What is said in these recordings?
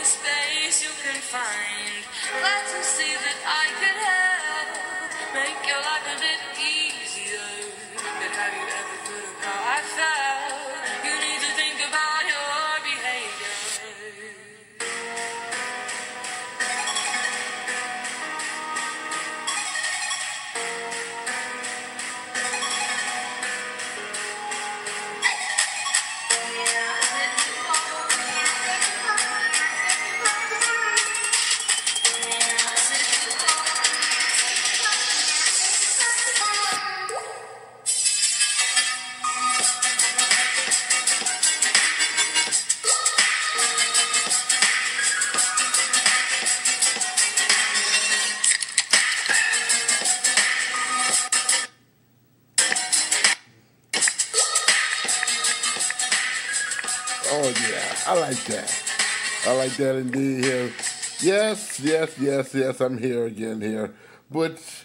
space you can find. Glad to see that I could help make your life a bit easier. But have you ever thought of how I felt? You need to think about your behavior. Oh, yeah. I like that. I like that indeed here. Yes. I'm here again here. Butch.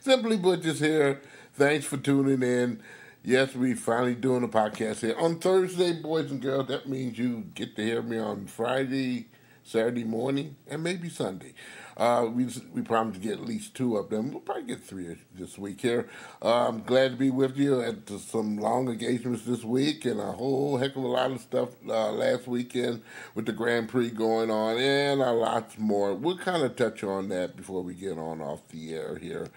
Simply Butch is here. Thanks for tuning in. Yes, we finally doing a podcast here. On Thursday, boys and girls, that means you get to hear me on Friday, Saturday morning, and maybe Sunday. We promise to get at least 2 of them. We'll probably get 3 this week here. I'm glad to be with you at some long engagements this week and a whole heck of a lot of stuff last weekend with the Grand Prix going on and a lot more. We'll kind of touch on that before we get on off the air here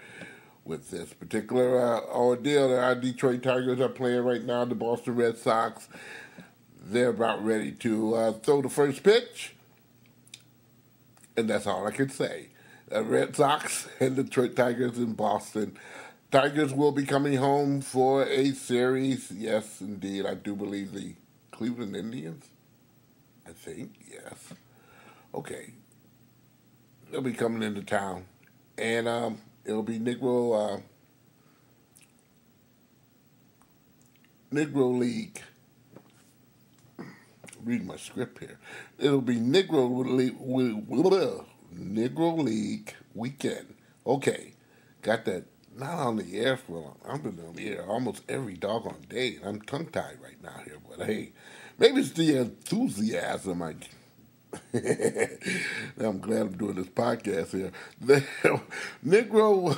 with this particular ordeal. Our Detroit Tigers are playing right now. The Boston Red Sox, they're about ready to throw the first pitch. And that's all I can say. The Red Sox and the Detroit Tigers in Boston. Tigers will be coming home for a series. Yes, indeed. I do believe the Cleveland Indians. I think, yes. Okay. They'll be coming into town. And it'll be Negro League. Read my script here. It'll be Negro League weekend. Okay, got that. Not on the air for long. I've been on the air almost every doggone day. I'm tongue tied right now here, but hey, maybe it's the enthusiasm. I'm glad I'm doing this podcast here. The Negro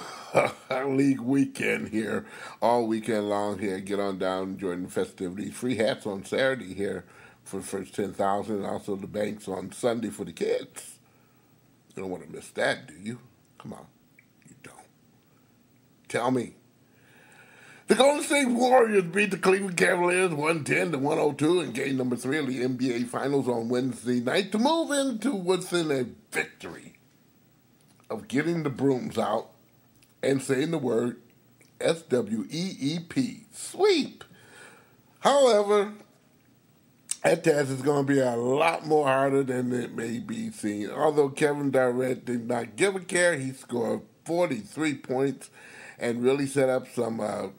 League weekend here, all weekend long here. Get on down, enjoy the festivities. Free hats on Saturday here for the first 10,000, and also the banks on Sunday for the kids. You don't want to miss that, do you? Come on, you don't. Tell me. The Golden State Warriors beat the Cleveland Cavaliers 110-102 in game number 3 of the NBA Finals on Wednesday night to move into within a victory of getting the brooms out and saying the word SWEEP, sweep. However, that task is going to be a lot more harder than it may be seen. Although Kevin Durant did not give a care, he scored 43 points and really set up some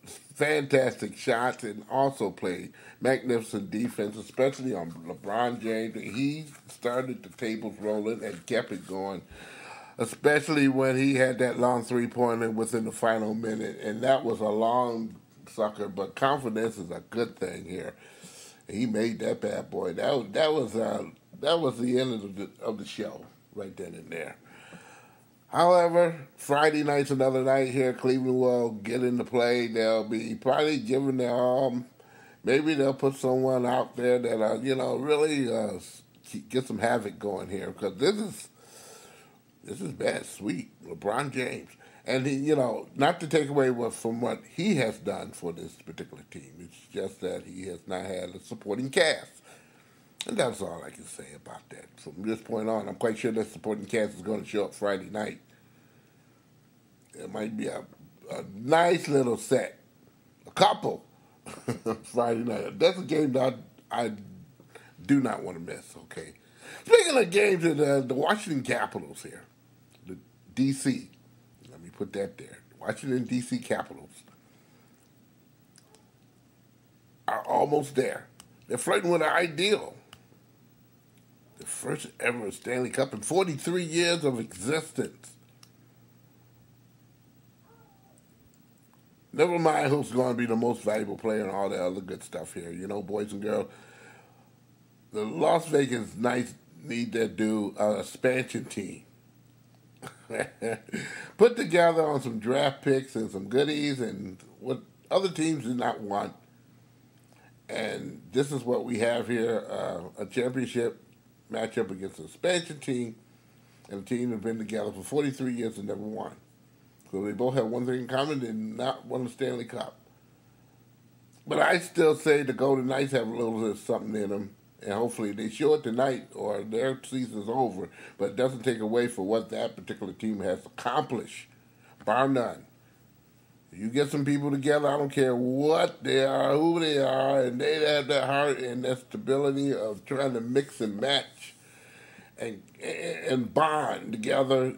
fantastic shots and also played magnificent defense, especially on LeBron James. He started the tables rolling and kept it going, especially when he had that long three-pointer within the final minute. And that was a long sucker, but confidence is a good thing here. He made that bad boy. That was the end of the show right then and there. However, Friday night's another night here. Cleveland will get into play. They'll be probably giving their maybe they'll put someone out there that really get some havoc going here, because this is bad, sweet LeBron James. And he, not to take away from what he has done for this particular team. It's just that he has not had a supporting cast. And that's all I can say about that. From this point on, I'm quite sure that supporting cast is going to show up Friday night. It might be a nice little set. A couple. Friday night. That's a game that I do not want to miss, okay? Speaking of games, the Washington Capitals here. The D.C., put that there. Washington, D.C. Capitals are almost there. They're flirting with an ideal. The first ever Stanley Cup in 43 years of existence. Never mind who's going to be the most valuable player and all that other good stuff here. Boys and girls, the Las Vegas Knights need to do an expansion team. Put together on some draft picks and some goodies and what other teams did not want. And this is what we have here, a championship matchup against an expansion team and a team that have been together for 43 years and never won. So they both have one thing in common, they not won the Stanley Cup. But I still say the Golden Knights have a little bit of something in them, and hopefully they show it tonight or their season's over, but it doesn't take away from what that particular team has accomplished, bar none. You get some people together, I don't care what they are, who they are, and they have that heart and that stability of trying to mix and match and bond together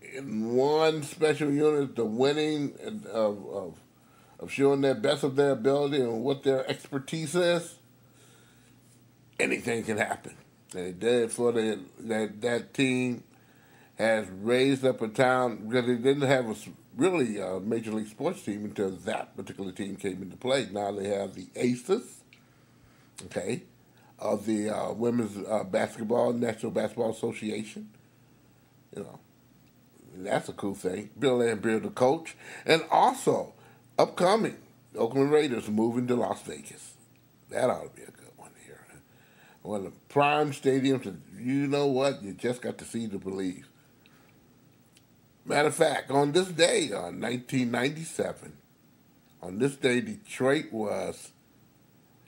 in one special unit, the winning of showing their best of their ability and what their expertise is. Anything can happen. And it did for that team has raised up a town because they didn't have a Major League Sports team until that particular team came into play. Now they have the Aces, okay, of the Women's National Basketball Association. You know, that's a cool thing. Bill Laimbeer, the coach. And also, upcoming, Oakland Raiders moving to Las Vegas. That ought to be a good one here. One of the prime stadiums that, you know what, you just got to see to believe. Matter of fact, on this day, 1997, on this day, Detroit was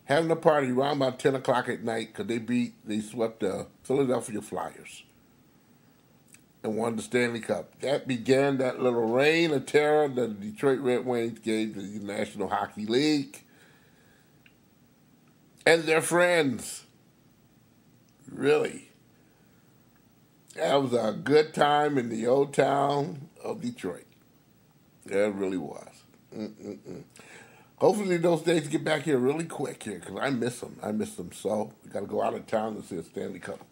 having a party around about 10 o'clock at night because they swept the Philadelphia Flyers and won the Stanley Cup. That began that little reign of terror that the Detroit Red Wings gave to the National Hockey League and their friends. Really. That was a good time in the old town of Detroit. Yeah, it really was. Hopefully those days get back here really quick here because I miss them. I miss them so. We got to go out of town to see a Stanley Cup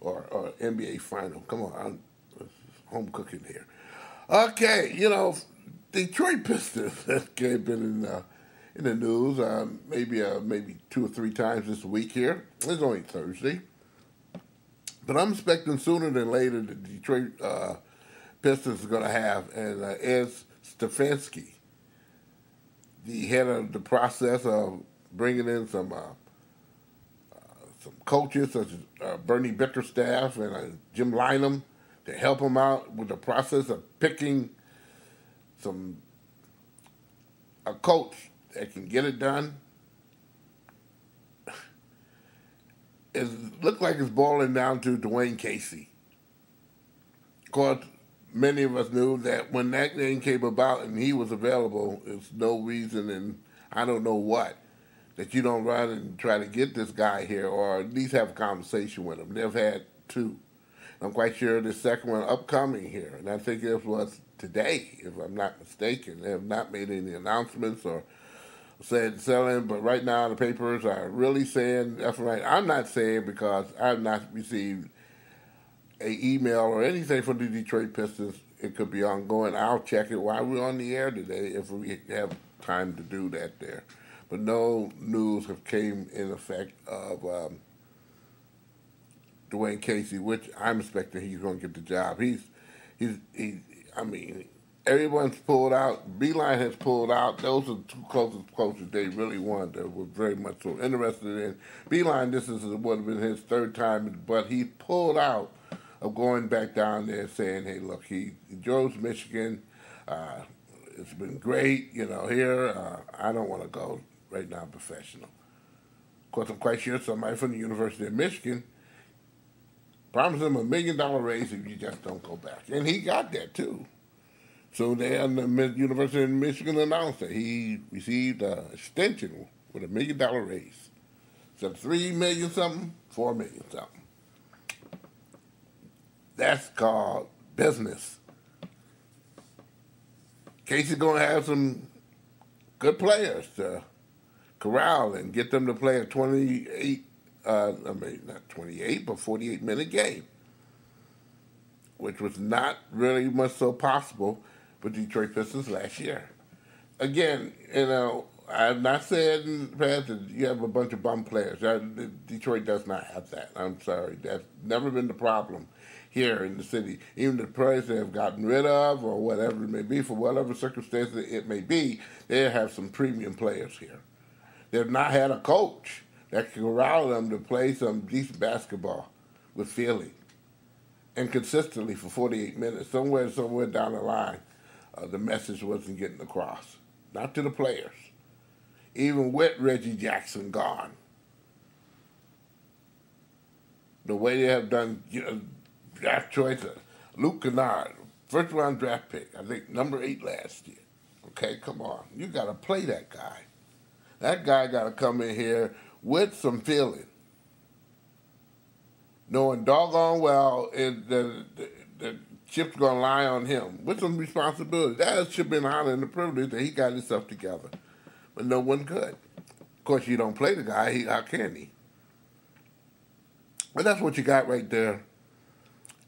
or NBA Final. Come on, I'm home cooking here. Okay, Detroit Pistons have been in the news maybe 2 or 3 times this week here. It's only Thursday. But I'm expecting sooner than later the Detroit Pistons are going to have, and Ed Stefanski, the head of the process of bringing in some coaches such as Bernie Bickerstaff and Jim Lynam to help him out with the process of picking a coach that can get it done. It looked like it's boiling down to Dwayne Casey. Of course, many of us knew that when that name came about and he was available, there's no reason, and I don't know what, that you don't run and try to get this guy here or at least have a conversation with him. They've had 2. I'm quite sure the second one upcoming here, and I think it was today, if I'm not mistaken. They have not made any announcements or said selling, but right now the papers are really saying that's right. I'm not saying because I've not received an email or anything from the Detroit Pistons. It could be ongoing. I'll check it while we're on the air today if we have time to do that there. But no news have came in effect of Dwayne Casey, which I'm expecting he's going to get the job. Everyone's pulled out. Beeline has pulled out. Those are the 2 closest coaches they really wanted that were very much so interested in. Beeline, this would have been his 3rd time, but he pulled out of going back down there saying, hey, look, he enjoys Michigan. It's been great, here. I don't want to go right now professional. Of course, I'm quite sure somebody from the University of Michigan promised him $1 million raise if you just don't go back. And he got that, too. So they at the University of Michigan announced that he received an extension with $1 million raise. So $3 million something, $4 million something. That's called business. Casey's going to have some good players to corral and get them to play a 48-minute game, which was not really much so possible with Detroit Pistons last year. Again, I'm not saying in the past that you have a bunch of bum players. Detroit does not have that. I'm sorry. That's never been the problem here in the city. Even the players they have gotten rid of or whatever it may be, for whatever circumstances it may be, they have some premium players here. They've not had a coach that can allow them to play some decent basketball with feeling and consistently for 48 minutes. Somewhere down the line, the message wasn't getting across. Not to the players. Even with Reggie Jackson gone. The way they have done draft choices. Luke Kennard, first round draft pick, I think number 8 last year. Okay, come on. You got to play that guy. That guy got to come in here with some feeling. Knowing doggone well the chip's going to lie on him with some responsibility. That should have been an honor and a privilege that he got himself together. But no one could. Of course, you don't play the guy. How can he? But that's what you got right there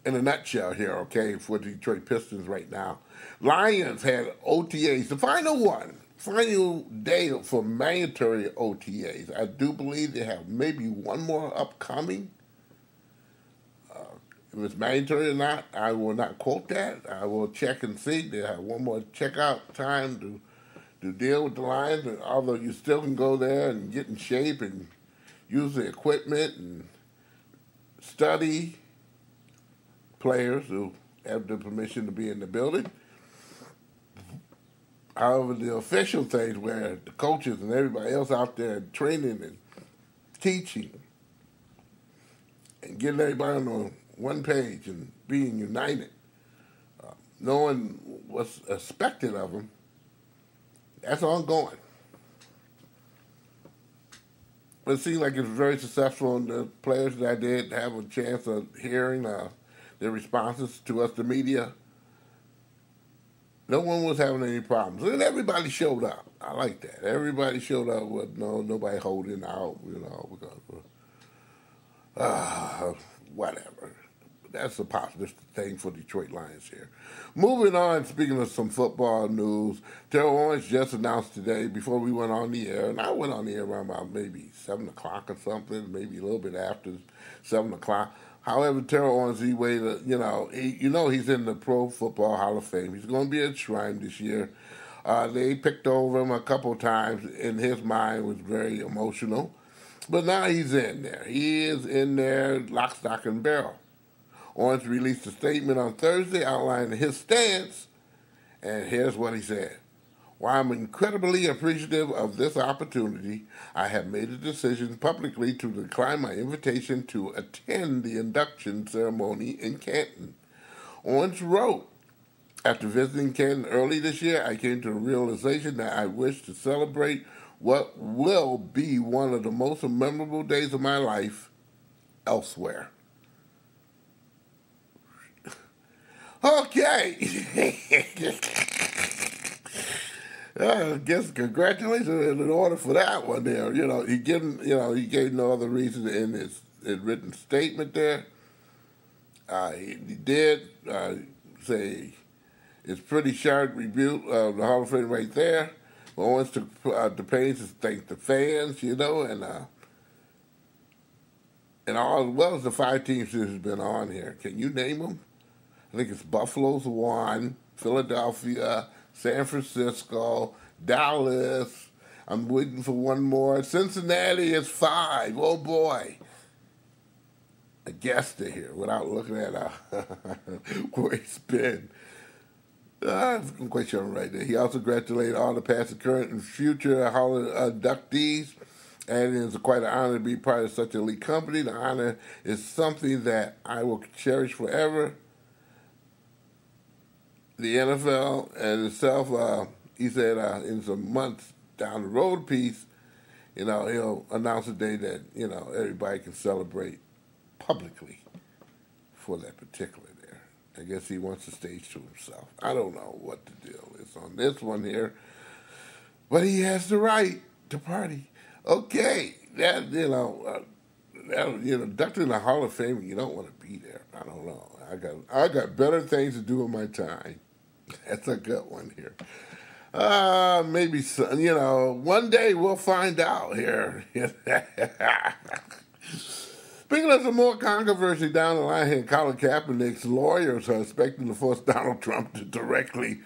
in a nutshell here, okay, for the Detroit Pistons right now. Lions had OTAs, the final day for mandatory OTAs. I do believe they have maybe one more upcoming. If it's mandatory or not, I will not quote that. I will check and see. They have one more checkout time to deal with the Lions. And although you still can go there and get in shape and use the equipment and study players who have the permission to be in the building. However, the official things where the coaches and everybody else out there training and teaching and getting everybody on one page and being united, knowing what's expected of them, that's ongoing. But it seems like it's very successful, and the players that I did have a chance of hearing their responses to us, the media, no one was having any problems. And everybody showed up. I like that. Everybody showed up with nobody holding out, whatever. That's a positive thing for Detroit Lions here. Moving on, speaking of some football news, Terrell Owens just announced today, before we went on the air, and I went on the air around about maybe 7 o'clock or something, maybe a little bit after 7 o'clock. However, Terrell Owens, he's in the Pro Football Hall of Fame. He's going to be enshrined this year. They picked over him a couple times. In his mind, it was very emotional. But now he's in there. He is in there, lock, stock, and barrel. Owens released a statement on Thursday outlining his stance, and here's what he said. While I'm incredibly appreciative of this opportunity, I have made a decision publicly to decline my invitation to attend the induction ceremony in Canton. Owens wrote, after visiting Canton early this year, I came to the realization that I wish to celebrate what will be one of the most memorable days of my life elsewhere. Okay. I guess congratulations in order for that one there. He gave no other reason in his written statement there. He did say it's pretty sharp rebuke of the Hall of Fame right there. Owens took the pains to thank the fans, and all as well as the 5 teams that has been on here. Can you name them? I think it's Buffalo's 1, Philadelphia, San Francisco, Dallas. I'm waiting for one more. Cincinnati is 5. Oh, boy. I guessed it here without looking at where he's been. I'm quite sure I'm right there. He also congratulated all the past, current, and future Hall of inductees. And it is quite an honor to be part of such an elite company. The honor is something that I will cherish forever. The NFL and itself, he said in some months down the road piece, he'll announce a day that, everybody can celebrate publicly for that particular there. I guess he wants the stage to himself. I don't know what the deal is on this one here, but he has the right to party. Okay, inducted in the Hall of Fame, you don't want to be there. I don't know. I got better things to do with my time. That's a good one here. Maybe, one day we'll find out here. Speaking of some more controversy down the line here, Colin Kaepernick's lawyers are expecting to force Donald Trump to directly,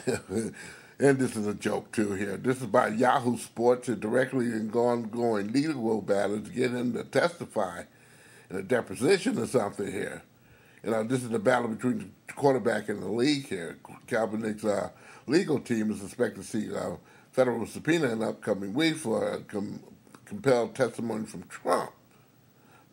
and this is a joke too here, this is by Yahoo Sports, to directly and ongoing legal battles to get him to testify in a deposition or something here. This is the battle between the quarterback and the league here. Kaepernick's legal team is expected to see a federal subpoena in the upcoming week for compelled testimony from Trump.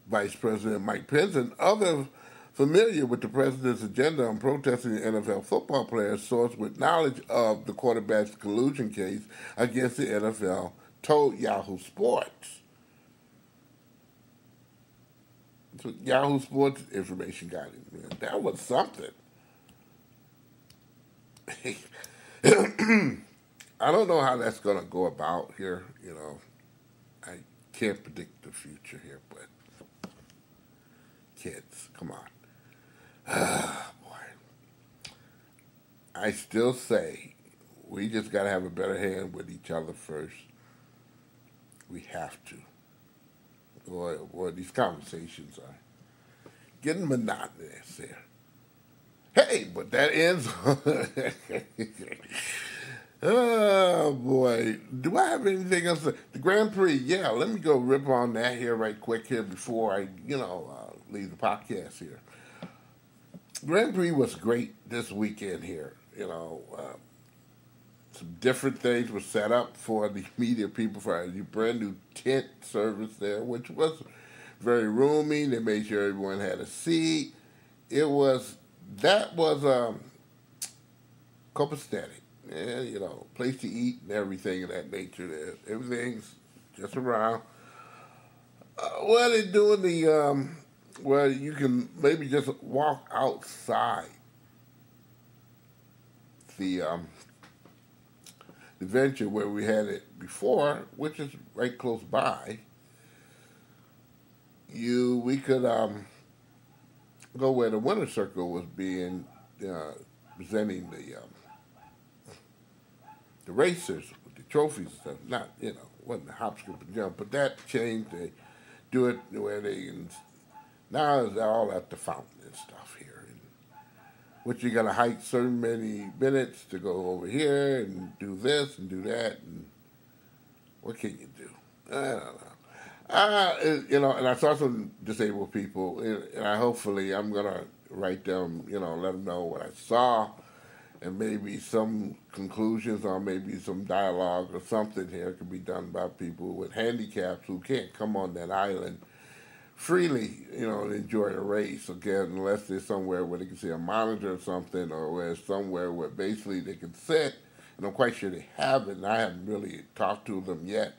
Vice President Mike Pence and others familiar with the president's agenda on protesting NFL football players, sourced with knowledge of the quarterback's collusion case against the NFL, told Yahoo Sports. So Yahoo Sports information got it. Man. That was something. I don't know how that's going to go about here. I can't predict the future here, but kids, come on. Boy. I still say we just got to have a better hand with each other first. We have to. Boy, these conversations are getting monotonous here. Hey, but that ends. Oh, boy. Do I have anything else? The Grand Prix, yeah, let me go rip on that here right quick here before I, leave the podcast here. Grand Prix was great this weekend here. Some different things were set up for the media people for a brand new tent service there, which was very roomy. They made sure everyone had a seat. That was copacetic. And, place to eat and everything of that nature there. Everything's just around. They're doing where you can maybe just walk outside the venture where we had it before, which is right close by. We could go where the Winter Circle was being presenting the racers with the trophies and stuff. Not, wasn't the hop, skip, and jump, but that changed. They do it where now it's all at the fountain and stuff here. Which you got to hike certain many minutes to go over here and do this and do that, and what can you do? I don't know. And I saw some disabled people, and I'm gonna write them, let them know what I saw, and maybe some conclusions or maybe some dialogue or something here could be done by people with handicaps who can't come on that island freely, and enjoy the race again, unless there's somewhere where they can see a monitor or something, or where somewhere where basically they can sit, and I'm quite sure they haven't, and I haven't really talked to them yet,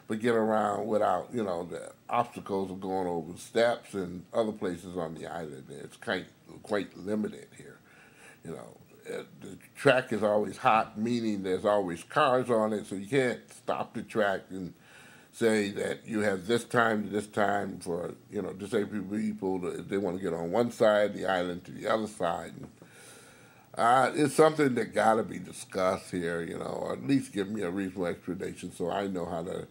but get around without, the obstacles of going over steps and other places on the island. It's quite limited here, The track is always hot, meaning there's always cars on it, so you can't stop the track and say that you have this time to this time for, disabled people, if they want to get on one side of the island to the other side. And, it's something that got to be discussed here, or at least give me a reasonable explanation so I know how to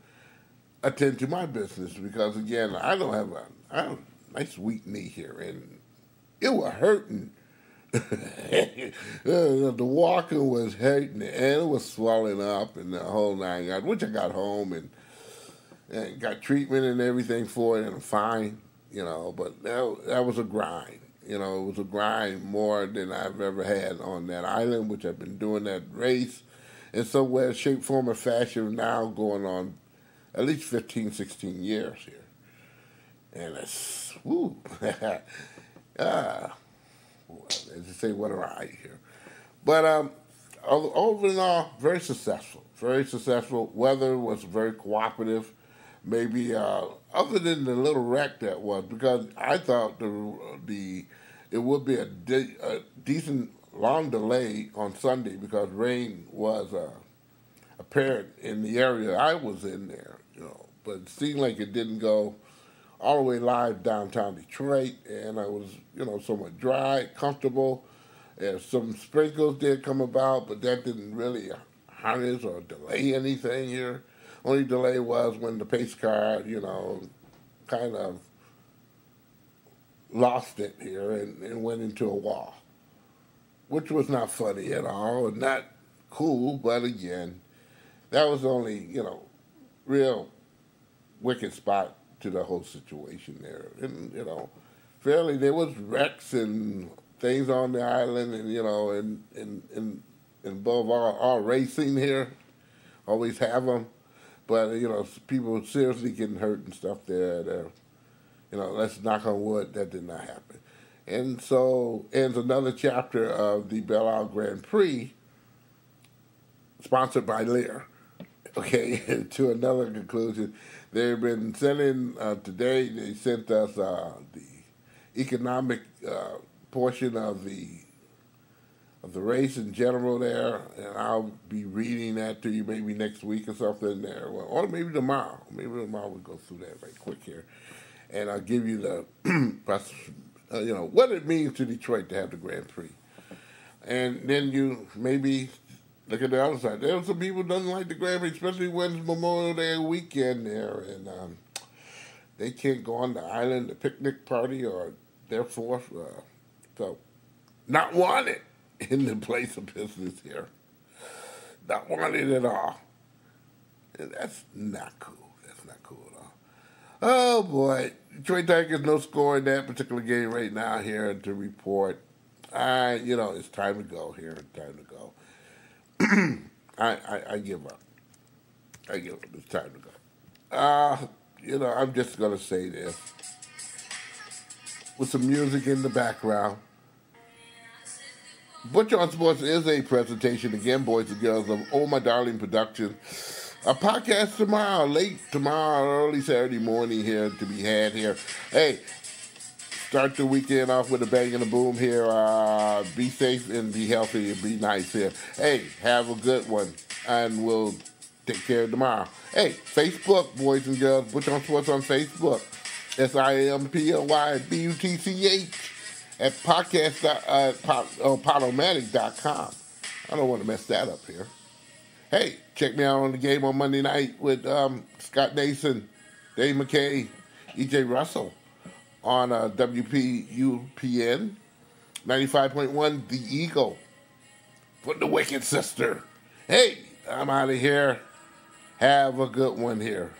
attend to my business. Because, again, I have a nice weak knee here, and it was hurting. The walking was hurting, and it was swelling up, and the whole nine yards, which I got home and got treatment and everything for it, and I'm fine, but that was a grind. It was a grind more than I've ever had on that island, which I've been doing that race in some way, shape, form, or fashion now going on at least 15, 16 years here. And it's, woo. As you say, what a ride here. But over and all, very successful. Very successful. Weather was very cooperative. Maybe other than the little wreck that was, because I thought it would be a decent long delay on Sunday because rain was apparent in the area I was in there, but it seemed like it didn't go all the way live downtown Detroit, and I was, somewhat dry, comfortable, Some sprinkles did come about, but that didn't really harness or delay anything here. Only delay was when the pace car, kind of lost it here and went into a wall, which was not funny at all and not cool, but again, that was the only, real wicked spot to the whole situation there. And, fairly, there was wrecks and things on the island and, and above all racing here, always have them. But, people seriously getting hurt and stuff there. Let's knock on wood, that did not happen. And so ends another chapter of the Belle Isle Grand Prix, sponsored by Lear. Okay, to another conclusion. They've been sending, today they sent us the economic portion of the race in general there, and I'll be reading that to you maybe next week or something there, or maybe tomorrow. Maybe tomorrow we'll go through that right quick here, and I'll give you the, what it means to Detroit to have the Grand Prix, and then you maybe look at the other side. There are some people who doesn't like the Grand Prix, especially when it's Memorial Day weekend there, and they can't go on the island, the picnic party, or therefore, so not wanted in the place of business here. Not wanted at all. And that's not cool. That's not cool at all. Oh, boy. Detroit Tigers no score in that particular game right now here to report. It's time to go here. Time to go. I give up. I give up. It's time to go. I'm just going to say this. With some music in the background. Butch On Sports is a presentation, again, boys and girls, of Oh My Darling Productions. A podcast late tomorrow, early Saturday morning here to be had here. Hey, start the weekend off with a bang and a boom here. Be safe and be healthy and be nice here. Hey, have a good one, and we'll take care of tomorrow. Hey, Facebook, boys and girls, Butch On Sports on Facebook. SIMPLYBUTCH at Podomatic.com. I don't want to mess that up here. Hey, check me out on the game on Monday night with Scott Nason, Dave McKay, E.J. Russell on WPUPN 95.1 The Eagle for the Wicked Sister. Hey, I'm out of here. Have a good one here.